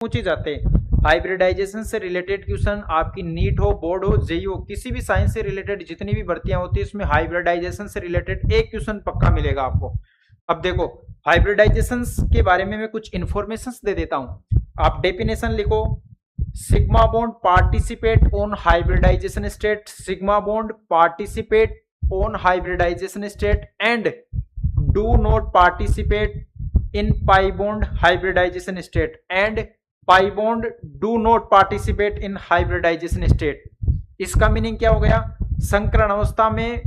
पूछ ही जाते हैं। हाइब्रिडाइजेशन से रिलेटेड क्वेश्चन आपकी नीट हो, बोर्ड हो, जेईई हो, किसी भी साइंस से रिलेटेड जितनी भी भर्तियां होती है उसमें हाइब्रिडाइजेशन से रिलेटेड एक क्वेश्चन पक्का मिलेगा आपको। अब देखो हाइब्रिडाइजेशन के बारे में मैं कुछ इंफॉर्मेशन दे देता हूं। आप डेफिनेशन लिखो, sigma bond participate on hybridisation state, sigma bond participate on hybridisation state and do not participate in pi bond hybridisation state and pi bond do not participate in hybridization state. इसका meaning क्या हो गया? संकरण अवस्था में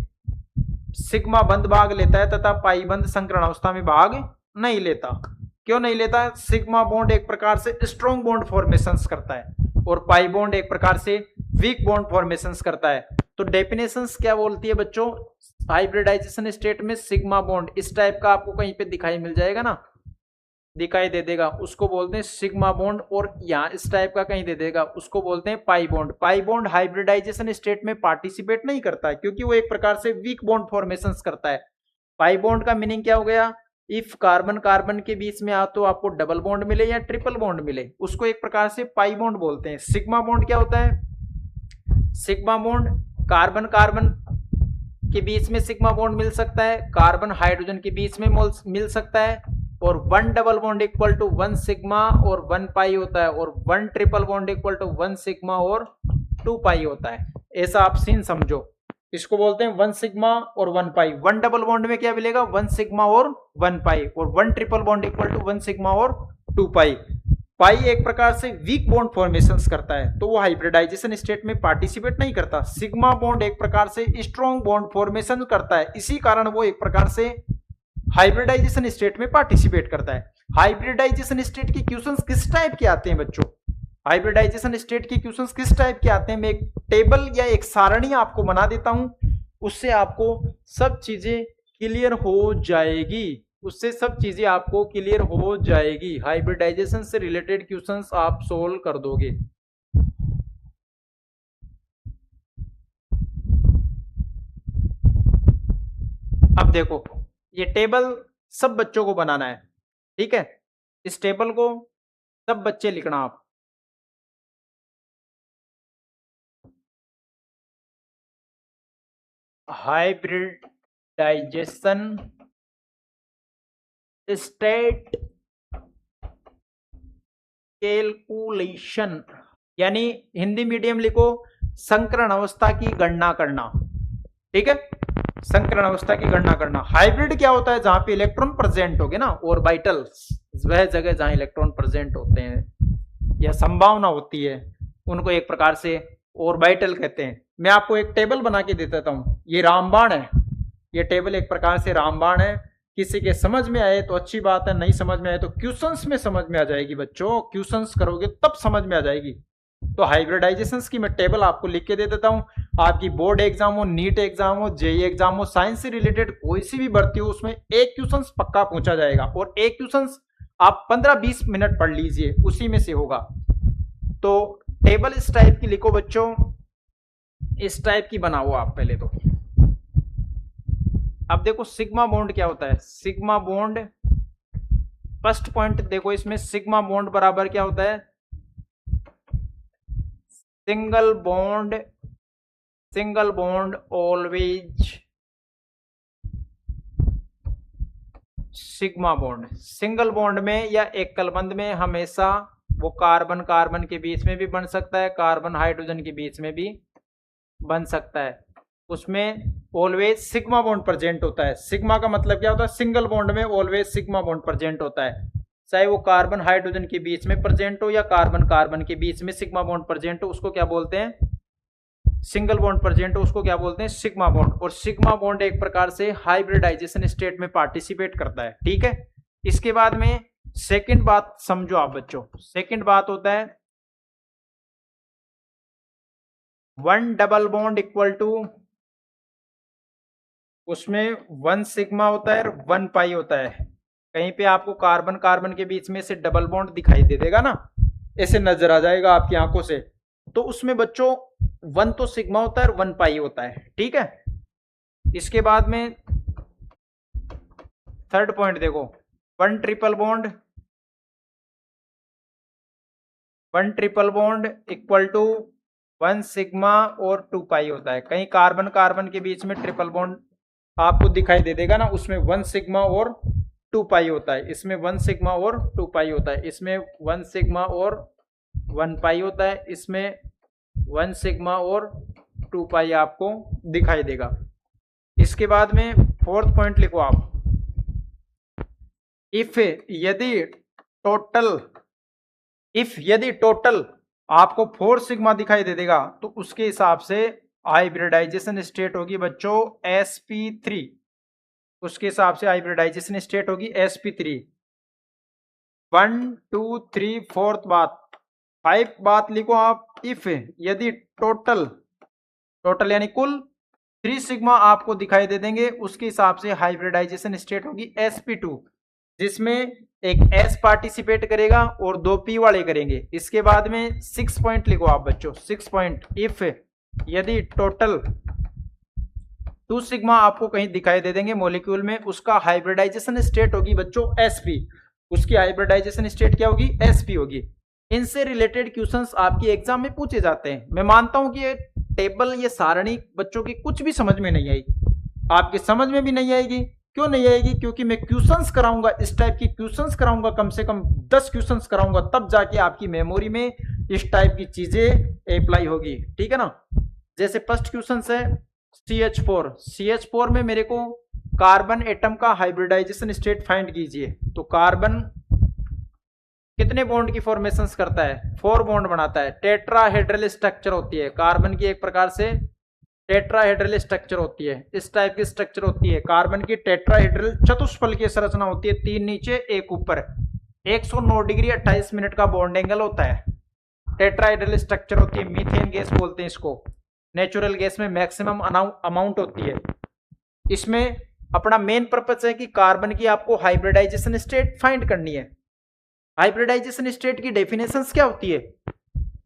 sigma बंध भाग लेता है तथा पाई बंध संकरण अवस्था में भाग नहीं लेता। क्यों नहीं लेता? सिग्मा बॉन्ड एक प्रकार से स्ट्रॉन्ग बॉन्ड फॉर्मेशन करता है और पाई बॉन्ड एक प्रकार से वीक बॉन्ड फॉर्मेशन करता है। तो डेफिनेशंस क्या बोलती है बच्चों? हाइब्रिडाइजेशन स्टेट में सिग्मा बॉन्ड इस टाइप का आपको कहीं पे दिखाई मिल जाएगा ना, दिखाई दे देगा, उसको बोलते हैं सिग्मा बॉन्ड। और यहाँ इस टाइप का कहीं दे देगा, उसको बोलते हैं pi bond. Pi bond hybridisation state में पार्टिसिपेट नहीं करता है क्योंकि वो एक प्रकार से वीक बॉन्ड फॉर्मेशन करता है। पाई बॉन्ड का मीनिंग क्या हो गया? इफ कार्बन कार्बन के बीच में आ तो आपको डबल बॉन्ड मिले या ट्रिपल बॉन्ड मिले, उसको एक प्रकार से पाई बॉन्ड बोलते हैं। सिग्मा बॉन्ड क्या होता है? सिग्मा बॉन्ड कार्बन कार्बन के बीच में सिग्मा बॉन्ड मिल सकता है, कार्बन हाइड्रोजन के बीच में मिल सकता है, और one double bond equal to one sigma और वन पाई होता है, और one triple bond equal to one sigma और टू पाई होता है। ऐसा आप सीन समझो, इसको बोलते हैं वन सिग्मा और one pi. One double bond में क्या मिलेगा? वन सिग्मा और वन पाई, और one triple bond equal to one sigma और टू पाई। पाई एक प्रकार से वीक बॉन्ड फॉर्मेशन करता है तो वो हाइब्रिडाइजेशन स्टेट में पार्टिसिपेट नहीं करता। सिग्मा बॉन्ड एक प्रकार से स्ट्रॉन्ग बॉन्ड फॉर्मेशन करता है, इसी कारण वो एक प्रकार से हाइब्रिडाइजेशन स्टेट में पार्टिसिपेट करता है। हाइब्रिडाइजेशन स्टेट के क्वेश्चंस किस टाइप के आते हैं बच्चों? हाइब्रिडाइजेशन स्टेट के क्वेश्चंस किस टाइप के आते हैं? मैं एक टेबल या एक सारणी आपको बना देता हूं, उससे आपको सब चीजें क्लियर हो जाएगी, उससे सब चीजें आपको क्लियर हो जाएगी। हाइब्रिडाइजेशन से रिलेटेड क्वेश्चंस आप सोल्व कर दोगे। अब देखो ये टेबल सब बच्चों को बनाना है, ठीक है? इस टेबल को सब बच्चे लिखना आप। हाइब्रिडाइजेशन स्टेट कैलकुलेशन, यानी हिंदी मीडियम लिखो संकरण अवस्था की गणना करना, ठीक है? संकरण अवस्था की गणना करना। हाइब्रिड क्या होता है? जहां पे इलेक्ट्रॉन प्रेजेंट होगे ना, ऑर्बिटल्स, वह जगह जहां इलेक्ट्रॉन प्रेजेंट होते हैं या संभावना होती है उनको एक प्रकार से ऑर्बिटल कहते हैं। मैं आपको एक टेबल बना के दे देता हूं, ये रामबाण है, ये टेबल एक प्रकार से रामबाण है। किसी के समझ में आए तो अच्छी बात है, नहीं समझ में आए तो क्वेश्चंस में समझ में आ जाएगी बच्चों, क्वेश्चंस करोगे तब समझ में आ जाएगी। तो हाइब्रिडाइजेशन की मैं टेबल आपको लिख के दे देता हूं। आपकी बोर्ड एग्जाम हो, नीट एग्जाम हो, जेईई एग्जाम हो, साइंस से रिलेटेड कोई सी भी भर्ती हो, उसमें एक क्वेश्चन पक्का पूछा जाएगा और एक क्वेश्चन आप 15-20 मिनट पढ़ लीजिए, उसी में से होगा। तो टेबल इस टाइप की लिखो बच्चों, इस टाइप की बनाओ आप पहले तो। अब देखो सिग्मा बॉन्ड क्या होता है? सिग्मा बॉन्ड, फर्स्ट पॉइंट देखो इसमें, सिग्मा बॉन्ड बराबर क्या होता है? Single bond always sigma bond. Single bond में या एकल बंध में हमेशा वो कार्बन कार्बन के बीच में भी बन सकता है, कार्बन हाइड्रोजन के बीच में भी बन सकता है, उसमें ऑलवेज सिग्मा बॉन्ड प्रेजेंट होता है। सिग्मा का मतलब क्या होता है? सिंगल बॉन्ड में ऑलवेज सिग्मा बॉन्ड प्रेजेंट होता है, चाहे वो कार्बन हाइड्रोजन के बीच में प्रेजेंट हो या कार्बन कार्बन के बीच में सिग्मा बॉन्ड प्रेजेंट हो, उसको क्या बोलते हैं? सिंगल बॉन्ड प्रेजेंट हो, उसको क्या बोलते हैं? Sigma bond. और सिग्मा बॉन्ड एक प्रकार से हाइब्रिडाइजेशन स्टेट में पार्टिसिपेट करता है, ठीक है? इसके बाद में सेकंड बात समझो आप बच्चों, सेकंड बात होता है one double bond equal to, उसमें वन सिग्मा होता है और वन पाई होता है। कहीं पे आपको कार्बन कार्बन के बीच में से डबल बॉन्ड दिखाई दे देगा ना, ऐसे नजर आ जाएगा आपकी आंखों से, तो उसमें बच्चों वन तो सिग्मा होता है और वन पाई होता है, ठीक है? इसके बाद में थर्ड पॉइंट देखो, one triple bond 1 triple bond equal to 1 sigma और 2 पाई होता है। कहीं कार्बन कार्बन के बीच में ट्रिपल बॉन्ड आपको दिखाई दे देगा ना, उसमें 1 सिग्मा और 2 पाई होता है। इसमें 1 सिग्मा और 2 पाई होता है। इसमें 1 सिग्मा और 1 पाई होता है। इसमें 1 सिग्मा और 2 पाई आपको दिखाई देगा। इसके बाद में 4th पॉइंट लिखो आप, इफ यदि टोटल आपको 4 सिग्मा दिखाई दे देगा तो उसके हिसाब से हाइब्रिडाइजेशन स्टेट होगी बच्चों sp3। उसके हिसाब से हाइब्रिडाइजेशन स्टेट होगी sp3। 1 2 3 4th बात। 5 बात लिखो आप, इफ यदि टोटल यानी कुल 3 सिग्मा आपको दिखाई दे देंगे, उसके हिसाब से हाइब्रिडाइजेशन स्टेट होगी sp2, जिसमें एक S पार्टिसिपेट करेगा और 2 P वाले करेंगे। इसके बाद में 6 पॉइंट लिखो आप बच्चों, 6 पॉइंट, इफ यदि टोटल 2 सिग्मा आपको कहीं दिखाई दे देंगे मॉलिक्यूल में, उसका हाइब्रिडाइजेशन स्टेट होगी बच्चों sp। उसकी हाइब्रिडाइजेशन स्टेट क्या होगी? sp होगी। इनसे रिलेटेड क्वेश्चंस आपकी एग्जाम में पूछे जाते हैं। मैं मानता हूं कि ये टेबल, ये सारणी बच्चों की कुछ भी समझ में नहीं आई, आपके समझ में भी नहीं आएगी। क्यों नहीं आएगी? क्योंकि मैं क्वेश्चंस कराऊंगा, इस टाइप की क्वेश्चंस कराऊंगा, कम से कम 10 क्वेश्चंस कराऊंगा, तब जाके आपकी मेमोरी में इस टाइप की चीजें अप्लाई होगी। ठीक है ना? जैसे फर्स्ट क्वेश्चन है CH4 में मेरे को कार्बन एटम का हाइब्रिडाइजेशन स्टेट फाइंड कीजिए। तो कार्बन कितने बॉन्ड की फॉर्मेशन करता है? 4 बॉन्ड बनाता है। टेट्राहेड्रल स्ट्रक्चर होती है कार्बन की, एक प्रकार से टेट्राहेड्रल स्ट्रक्चर होती है, इस टाइप की स्ट्रक्चर होती है कार्बन की। टेट्राहेड्रल चतुष्फल की संरचना होती है, 3 नीचे 1 ऊपर। 109 डिग्री 28 मिनट का बॉन्ड एंगल होता है। टेट्राहेड्रल स्ट्रक्चर होती है, मीथेन गैस बोलते हैं इसको। नेचुरल गैस में मैक्सिमम अमाउंट होती है। इसमें अपना मेन पर्पस है कि कार्बन की आपको हाइब्रिडाइजेशन स्टेट फाइंड करनी है। हाइब्रिडाइजेशन स्टेट की डेफिनेशंस क्या होती है?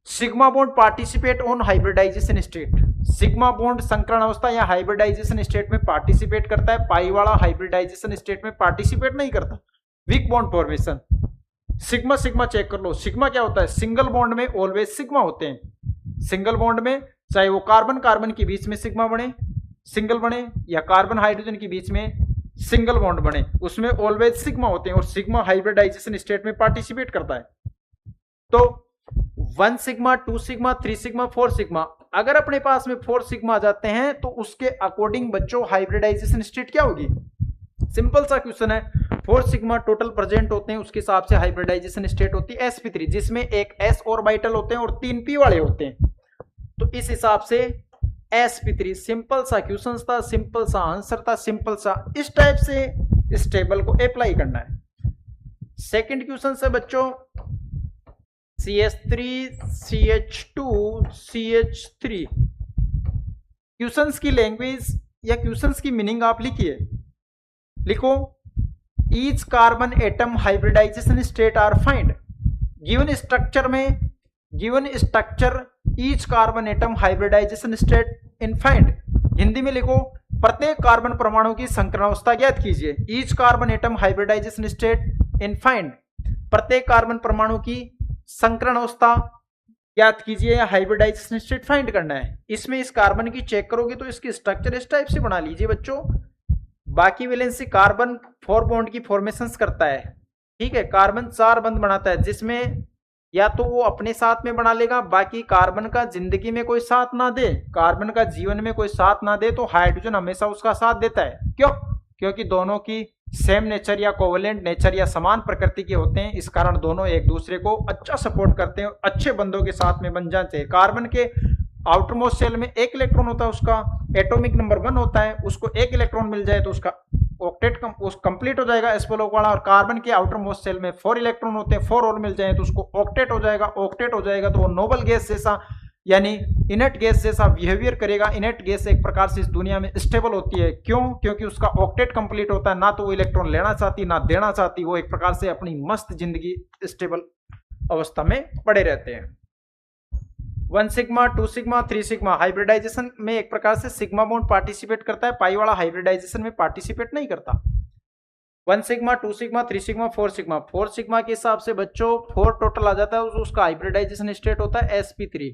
Sigma bond participate on hybridisation state. Sigma bond संकरण अवस्था या हाइब्रिडाइजेशन स्टेट में पार्टिसिपेट करता है, पाई वाला हाइब्रिडाइजेशन स्टेट में पार्टिसिपेट नहीं करता। Weak bond formation, sigma check कर लो। सिग्मा क्या होता है? सिंगल बॉन्ड में ऑलवेज सिग्मा होते हैं। सिंगल बॉन्ड में चाहे वो कार्बन कार्बन के बीच में सिग्मा बने, सिंगल बने, या कार्बन हाइड्रोजन के बीच में सिंगल बॉन्ड बने, उसमें ऑलवेज सिग्मा होते हैं और सिग्मा हाइब्रिडाइजेशन स्टेट में पार्टिसिपेट करता है। तो 1 सिग्मा, 2 सिग्मा, 3 सिग्मा, 4 सिग्मा, अगर अपने पास में 4 सिग्मा आ जाते हैं तो उसके अकॉर्डिंग बच्चों हाइब्रिडाइजेशन स्टेट क्या होगी? सिंपल सा क्वेश्चन है। 4 सिग्मा टोटल प्रेजेंट होते हैं, उसके हिसाब से हाइब्रिडाइजेशन स्टेट होती है sp3, जिसमें एक s ऑर्बिटल होते हैं और 3 p वाले होते हैं। तो इस हिसाब से sp3, सिंपल सा क्वेश्चन था, सिंपल सा आंसर था, सिंपल सा। इस टाइप से इस टेबल को अप्लाई करना है। सेकंड क्वेश्चन है बच्चों CH3 CH2 CH3। क्वेश्चंस की लैंग्वेज या क्वेश्चंस की मीनिंग आप लिखिए। लिखो, each carbon atom hybridisation state are find. Given structure में, given structure each carbon atom hybridisation state in find. Hindi में लिखो, प्रत्येक कार्बन परमाणु की संकरणावस्था ज्ञात कीजिए। Each carbon atom hybridisation state in find, प्रत्येक कार्बन परमाणु की संकरण अवस्था ज्ञात कीजिए या हाइब्रिडाइजेशन स्टेट फाइंड करना है। इसमें इस कार्बन की चेक करोगे तो इसकी स्ट्रक्चर इस टाइप से बना लीजिए बच्चों। बाकी वैलेंसी कार्बन 4 बॉन्ड की फॉर्मेशंस करता है। ठीक है, कार्बन 4 बंध बनाता है, जिसमें या तो वो अपने साथ में बना लेगा, बाकी कार्बन का जिंदगी में कोई साथ ना दे, कार्बन का जीवन में कोई साथ ना दे, तो हाइड्रोजन हमेशा उसका साथ देता है। क्यों? क्योंकि दोनों की सेम नेचर या कोवेलेंट नेचर या समान प्रकृति के होते हैं। इस कारण दोनों एक दूसरे को अच्छा सपोर्ट करते हैं, अच्छे बंधों के साथ में बन जाते हैं। कार्बन के आउटर मोस्ट शेल में 1 इलेक्ट्रॉन होता है, उसका एटॉमिक नंबर 1 होता है, उसको 1 इलेक्ट्रॉन मिल जाए तो उसका ऑक्टेट कंप्लीट हो जाएगा एस्पोलोक वाला। और कार्बन के आउटर मोस्ट शेल में 4 इलेक्ट्रॉन होते हैं, 4 और मिल जाए तो उसको ऑक्टेट हो जाएगा। ऑक्टेट हो जाएगा तो वो नोबल गैस जैसा यानी इनर्ट गैस जैसा बिहेवियर करेगा। इनर्ट गैस एक प्रकार से इस दुनिया में स्टेबल होती है। क्यों? क्योंकि उसका ऑक्टेट कंप्लीट होता है, ना तो वो इलेक्ट्रॉन लेना चाहती ना देना चाहती, वो एक प्रकार से अपनी मस्त जिंदगी स्टेबल अवस्था में पड़े रहते हैं। 1 सिग्मा, 2 सिग्मा, 3 सिग्मा हाइब्रिडाइजेशन में एक प्रकार से सिग्मा बॉन्ड पार्टिसिपेट करता है, पाई वाला हाइब्रिडाइजेशन में पार्टिसिपेट नहीं करता। 1 sigma, 2 sigma, 3 sigma, 4 sigma. 4 sigma के हिसाब से बच्चों 4 टोटल आ जाता है, उसका हाइब्रिडाइजेशन स्टेट होता है sp3।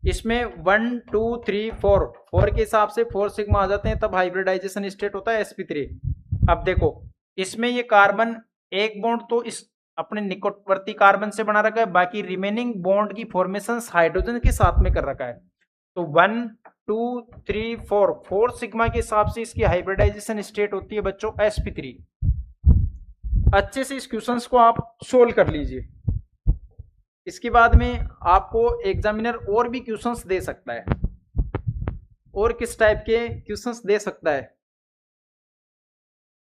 इसमें 1 2 3 4 के हिसाब से 4 सिग्मा आ जाते हैं, तब हाइब्रिडाइजेशन स्टेट होता है sp3। अब देखो इसमें ये कार्बन एक बॉन्ड तो इस अपने निकटवर्ती कार्बन से बना रखा है, बाकी रिमेनिंग बॉन्ड की फॉर्मेशन हाइड्रोजन के साथ में कर रखा है। तो 1 2 3 4 सिग्मा के हिसाब से इसकी हाइब्रिडाइजेशन स्टेट होती है बच्चों sp3। अच्छे से इस क्वेश्चंस को आप सोल्व कर लीजिए। इसके बाद में आपको एग्जामिनर और भी क्वेश्चंस दे सकता है। और किस टाइप के क्वेश्चंस दे सकता है?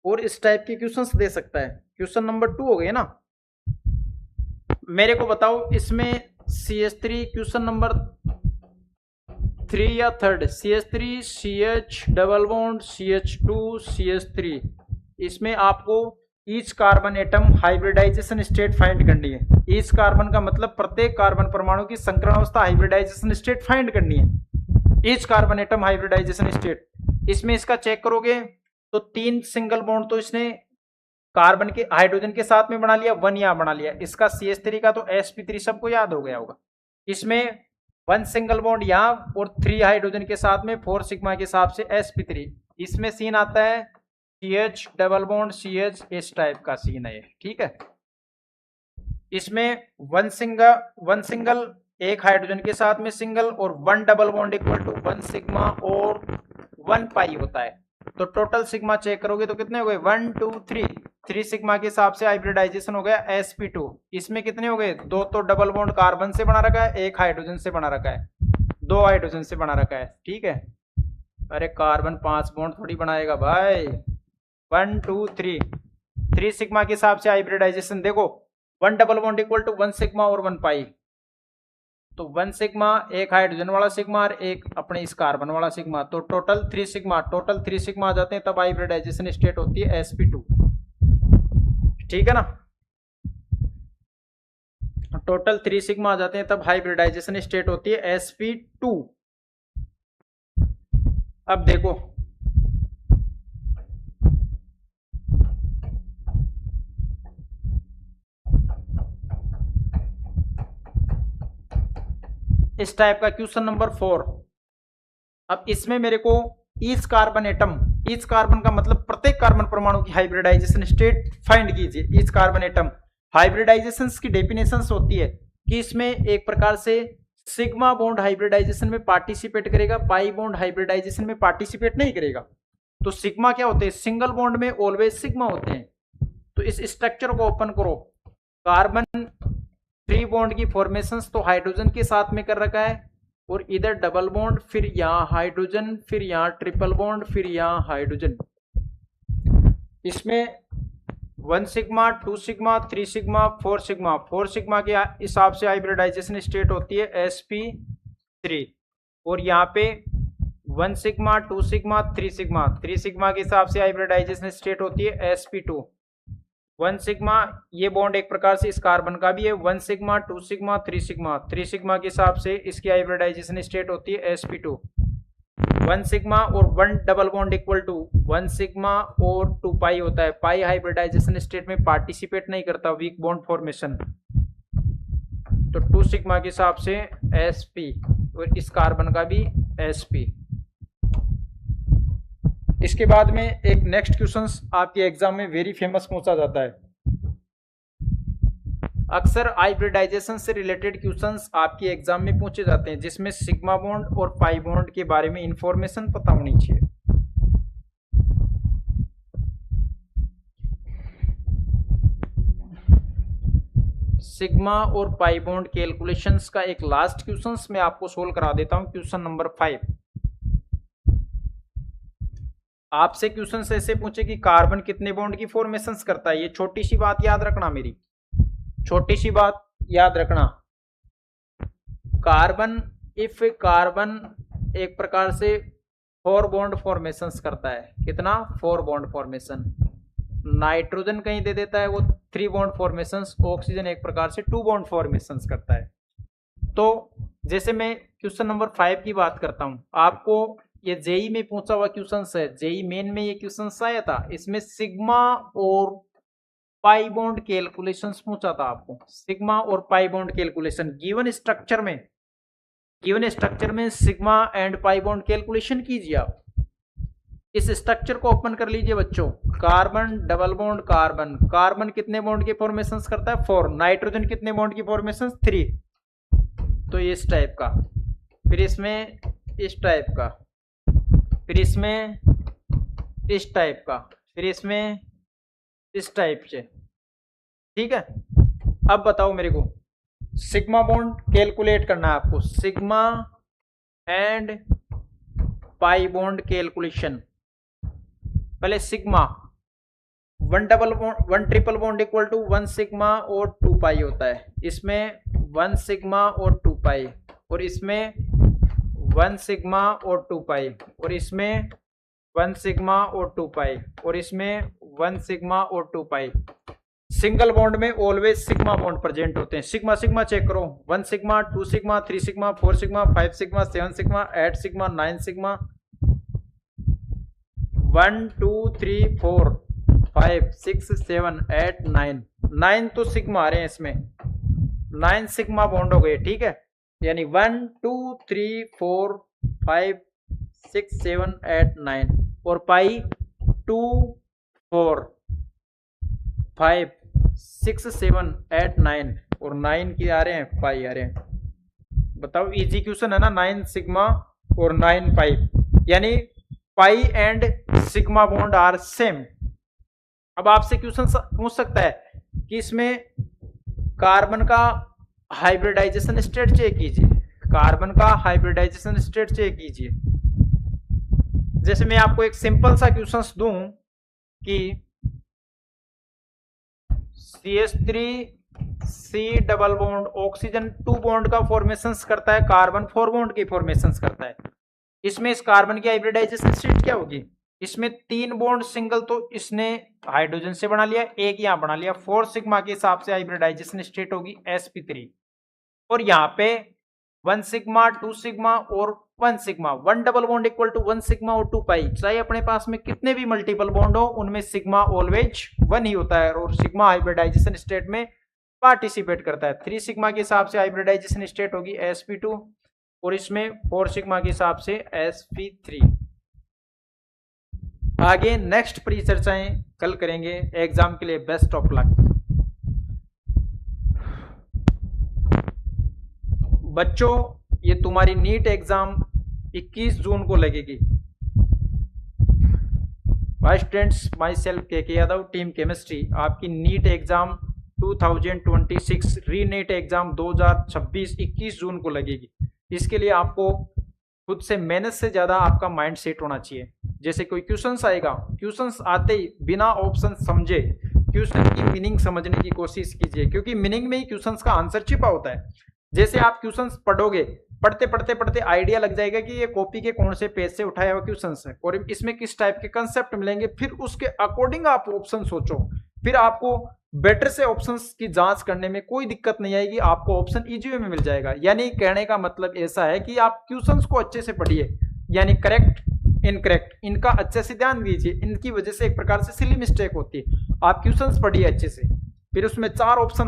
और इस टाइप के क्वेश्चंस दे सकता है। क्वेश्चन नंबर 2 हो गए ना। मेरे को बताओ इसमें CH3 क्वेश्चन नंबर 3 या 3rd, CH3 CH double bond CH2 CH3, इसमें आपको each carbon atom hybridisation state find करनी है। ईच कार्बन का मतलब प्रत्येक कार्बन परमाणु की संकरण अवस्था हाइब्रिडाइजेशन स्टेट फाइंड करनी है। Each carbon atom hybridisation state, इसमें इसका चेक करोगे तो 3 सिंगल बॉन्ड तो इसने कार्बन के हाइड्रोजन के साथ में बना लिया, 1 यहां बना लिया। इसका CH3 का तो sp3 सबको याद हो गया होगा। इसमें 1 सिंगल बॉन्ड यहां और 3 हाइड्रोजन के साथ में 4 सिग्मा के हिसाब से sp3। इसमें सीन आता है CH डबल बॉन्ड CH, इस टाइप का सीन है, ठीक है। इसमें 1 सिंगल एक हाइड्रोजन के साथ में सिंगल और 1 double bond equal to 1 sigma और 1 पाई होता है। तो टोटल सिग्मा चेक करोगे तो कितने हो गए? 1 2 3 सिग्मा के हिसाब से हाइब्रिडाइजेशन हो गया sp2। इसमें कितने हो गए? 2 तो डबल बॉन्ड कार्बन से बना रखा है, 1 हाइड्रोजन से बना रखा है, 2 हाइड्रोजन से बना रखा है, ठीक है। अरे कार्बन 5 बॉन्ड थोड़ी बनाएगा भाई। 1 2 3 सिग्मा के हिसाब से हाइब्रिडाइजेशन देखो, 1 double bond equal to 1 sigma और 1 पाई। तो 1 सिग्मा, एक हाइड्रोजन वाला सिग्मा और एक अपने इस कार्बन वाला सिग्मा, तो टोटल 3 सिग्मा, आ जाते हैं, तब हाइब्रिडाइजेशन स्टेट होती है sp2, ठीक है ना। टोटल 3 सिग्मा आ जाते हैं, तब हाइब्रिडाइजेशन स्टेट होती है sp2। अब देखो इस टाइप का क्वेश्चन नंबर 4। अब इसमें मेरे को each carbon atom, each carbon का मतलब प्रत्येक कार्बन परमाणु की हाइब्रिडाइजेशन स्टेट फाइंड कीजिए। ईच कार्बन एटम हाइब्रिडाइजेशन की डेफिनेशन होती है कि इसमें एक प्रकार से सिग्मा बॉन्ड हाइब्रिडाइजेशन में पार्टिसिपेट करेगा, पाई बॉन्ड हाइब्रिडाइजेशन में पार्टिसिपेट नहीं करेगा। तो सिग्मा क्या होते हैं? सिंगल बॉन्ड में ऑलवेज सिग्मा होते हैं। तो इस स्ट्रक्चर को ओपन करो, कार्बन 3 बॉन्ड की फॉर्मेशन तो हाइड्रोजन के साथ में कर रखा है, और इधर डबल बॉन्ड, फिर यहाँ हाइड्रोजन, फिर यहाँ ट्रिपल बॉन्ड, फिर यहाँ हाइड्रोजन। इसमें 1 sigma, 2 sigma, 3 sigma, 4 sigma, 4 sigma के हिसाब से हाइब्रिडाइजेशन स्टेट होती है sp3। और यहाँ पे 1 सिग्मा, 2 सिग्मा, 3 सिग्मा, 3 सिग्मा के हिसाब से हाइब्रिडाइजेशन स्टेट होती है sp2। 1 सिग्मा, ये बॉन्ड एक प्रकार से इस कार्बन का भी है। 1 सिग्मा, 2 सिग्मा, 3 सिग्मा, 3 सिग्मा के हिसाब से इसकी हाइब्रिडाइजेशन स्टेट होती है sp2। 1 सिग्मा और 1 double bond equal to 1 sigma और 2 पाई होता है। पाई हाइब्रिडाइजेशन स्टेट में पार्टिसिपेट नहीं करता, वीक बॉन्ड फॉर्मेशन। तो 2 सिग्मा के हिसाब से sp और इस कार्बन का भी sp। इसके बाद में एक नेक्स्ट क्वेश्चंस आपके एग्जाम में वेरी फेमस पूछा जाता है। अक्सर हाइब्रिडाइजेशन से रिलेटेड क्वेश्चंस आपके एग्जाम में पूछे जाते हैं, जिसमें सिग्मा बॉन्ड और पाई बॉन्ड के बारे में इंफॉर्मेशन पता होनी चाहिए। सिग्मा और पाई बॉन्ड कैलकुलेशंस का एक लास्ट क्वेश्चंस मैं आपको सोल्व करा देता हूं। क्वेश्चन नंबर 5 आपसे क्वेश्चन ऐसे पूछे कि कार्बन कितने बॉन्ड की फॉर्मेशंस करता है। ये छोटी सी बात याद रखना, मेरी छोटी सी बात याद रखना। कार्बन, इफ कार्बन एक प्रकार से 4 बॉन्ड फॉर्मेशंस करता है। कितना? 4 बॉन्ड फॉर्मेशन। नाइट्रोजन कहीं दे देता है वो 3 बॉन्ड फॉर्मेशंस। ऑक्सीजन एक प्रकार से 2 बॉन्ड फॉर्मेशंस करता है। तो जैसे मैं क्वेश्चन नंबर 5 की बात करता हूं, आपको ये जेई में पूछा हुआ क्वेश्चन है, जेई मेन में ये क्वेश्चन आया था, इसमें सिग्मा और पाई बॉन्ड कैलकुलेशंस पूछा था आपको, सिग्मा और pi bond calculation given structure में sigma and pi bond calculation कीजिए आप। इस स्ट्रक्चर को ओपन कर लीजिए बच्चों, carbon double bond carbon, carbon कितने बॉन्ड की फॉर्मेशन करता है 4, नाइट्रोजन कितने बॉन्ड की फॉर्मेशन 3, तो इस टाइप का, फिर इसमें इस टाइप का, फिर इसमें इस टाइप का, फिर इसमें इस टाइप से, ठीक है। अब बताओ मेरे को सिग्मा बॉन्ड कैलकुलेट करना है आपको, sigma and pi bond calculation. पहले sigma, one triple bond equal to 1 sigma और 2 पाई होता है, इसमें 1 सिग्मा और 2 पाई, और इसमें 1 सिग्मा और 2 पाई, और इसमें 1 सिग्मा और 2 पाई, और इसमें 1 सिग्मा और 2 पाई। सिंगल बॉन्ड में ऑलवेज सिग्मा बॉन्ड प्रेजेंट होते हैं। सिग्मा सिग्मा चेक करो, 1 sigma, 2 sigma, 3 sigma, 4 sigma, 5 sigma, 7 sigma, 8 sigma, 9 sigma, 1 2 3 4 5 6 7 8 9, 9 तो सिग्मा आ रहे हैं इसमें, 9 सिग्मा बॉन्ड हो गए, ठीक है। यानी 1 2 3 4 5 6 7 8 9, और पाई 2 4 5 6 7 8 9, और 9 की आ रहे हैं पाई आ रहे हैं। बताओ इजी क्वेश्चन है ना, 9 सिग्मा और 9 पाई, यानी pi and sigma bond are same. अब आपसे क्वेश्चन पूछ सकता है कि इसमें कार्बन का हाइब्रिडाइजेशन स्टेट चेक कीजिए, कार्बन का हाइब्रिडाइजेशन स्टेट चेक कीजिए। जैसे मैं आपको एक सिंपल सा क्वेश्चन दूं कि CH3C double bond oxygen 2 bond का फॉर्मेशन करता है, कार्बन 4 बॉन्ड की फॉर्मेशन करता है, इसमें इस कार्बन की हाइब्रिडाइजेशन स्टेट क्या होगी? इसमें 3 बॉन्ड सिंगल तो इसने हाइड्रोजन से बना लिया, एक यहां बना लिया, 4 सिग्मा के हिसाब से हाइब्रिडाइजेशन स्टेट होगी sp3, और यहाँ पे 1 सिग्मा 2 सिग्मा और 1 sigma, 1 double bond equal to 1 sigma और 2 पाई। चाहे अपने पास में कितने भी मल्टीपल बॉन्ड हो, उनमें सिग्मा ऑलवेज 1 ही होता है, और सिग्मा हाइब्रिडाइजेशन स्टेट में पार्टिसिपेट करता है। 3 सिग्मा के हिसाब से हाइब्रिडाइजेशन स्टेट होगी sp2, और इसमें 4 सिग्मा के हिसाब से sp3। आगे नेक्स्ट परिचर्चाएं कल करेंगे। एग्जाम के लिए बेस्ट ऑफ लक बच्चों। ये तुम्हारी नीट एग्जाम 21 जून को लगेगी। वाइस स्टूडेंट्स, माई सेल्फ के यादव, टीम केमिस्ट्री, आपकी नीट एग्जाम 2026 री नीट एग्जाम 2026 21 जून को लगेगी। इसके लिए आपको खुद से मेहनत से ज्यादा आपका माइंड सेट होना चाहिए। जैसे कोई क्वेश्चंस आएगा, क्वेश्चंस आते ही बिना ऑप्शन समझे क्वेश्चन की मीनिंग समझने की कोशिश कीजिए, क्योंकि मीनिंग में ही क्वेश्चंस का आंसर छिपा होता है। जैसे आप क्वेश्चंस पढ़ोगे, पढ़ते पढ़ते पढ़ते आइडिया लग जाएगा कि ये कॉपी के कौन से पेज से उठाया हुआ क्वेश्चंस है और इसमें किस टाइप के कंसेप्ट मिलेंगे, फिर उसके अकॉर्डिंग आप ऑप्शन सोचो, फिर आपको बेटर से ऑप्शंस की जांच करने में कोई दिक्कत नहीं आएगी, आपको ऑप्शन इजी वे में मिल जाएगा। यानी कहने का मतलब ऐसा है कि आप क्वेश्चंस को अच्छे से पढ़िए, यानी करेक्ट इनकरेक्ट इनका अच्छे से ध्यान दीजिए, इनकी वजह से एक प्रकार से सिली मिस्टेक होती है। आप क्वेश्चंस पढ़िए अच्छे से, फिर उसमें 4 ऑप्शन